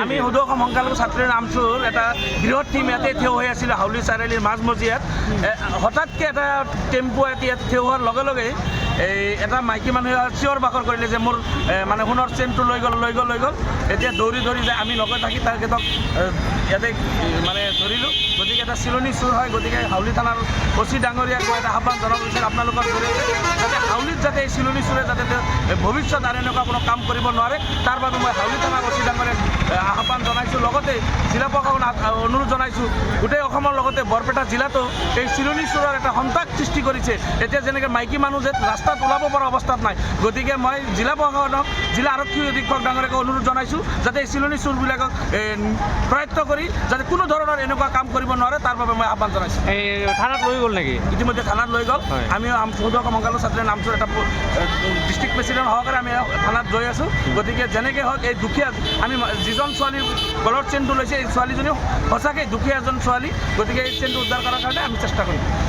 আমি সদৌ অসম সংখ্যালঘু ছাত্ৰীৰ নামচোৰ এটা বৃহৎ টীম ইয়াতে থিয় হৈ আছিল হাউলি চাৰিআলিৰ মাজমজিয়াত হঠাৎকৈ এটা টেম্পো ইয়াত থিয় হোৱাৰ লগে লগে এটা মাইকী মানুহে চিঞৰ বাখৰ কৰিলে যে মোৰ মানে সোণৰ চেইনটো লৈ গ'ল এতিয়া দৌৰি যায় আমি লগত থাকি তেখেতক ইয়াতে মানে ধৰিলোঁ গতিকে এটা চিলনি চুৰ হয় গতিকে হাউলি থানাৰ অচি ডাঙৰীয়াক এটা আহ্বান জনাব বিচাৰোঁ আপোনালোকৰ জৰিয়তে যাতে হাউলিত যাতে এই চিলনি চুৰে যাতে ভৱিষ্যত আৰু এনেকুৱা কোনো কাম কৰিব নোৱাৰে তাৰ বাবে মই হাউলি থানাৰ অচি ডাঙৰীয়াক আহ্বান জনাইছোঁ লগতে জিলা প্ৰশাসনক অনুৰোধ জনাইছোঁ গোটেই অসমৰ লগতে বৰপেটা জিলাতো এই চিলনি চোৰৰ এটা সন্তাস সৃষ্টি কৰিছে এতিয়া যেনেকৈ মাইকী মানুহ যে ৰাস্তাত ওলাব পৰা অৱস্থাত নাই গতিকে মই জিলা প্ৰশাসনক জিলা আৰক্ষী অধীক্ষক ডাঙৰীয়াক অনুৰোধ জনাইছোঁ যাতে এই চিলনি চোৰবিলাকক প্ৰয়ত্ন কৰি যাতে কোনো ধৰণৰ এনেকুৱা কাম কৰিব নোৱাৰে তাৰ বাবে মই আহ্বান জনাইছোঁ এই থানাত লৈ গ'ল নেকি ইতিমধ্যে থানাত লৈ গ'ল আমি সদৌ অসম সংখ্যালঘু ছাত্ৰীৰ নামচোৰ এটা ডিষ্ট্ৰিক্ট প্ৰেচিডেণ্ট সহকাৰে আমি থানাত গৈ আছোঁ গতিকে যেনেকৈ হওক এই দুখীয়া আমি যিজন ছোৱালীৰ গলৰ চেইনটো লৈছে এই ছোৱালীজনীও সঁচাকৈ দুখীয়া এজন ছোৱালী গতিকে এই চেইনটো উদ্ধাৰ কৰাৰ কাৰণে আমি চেষ্টা কৰিম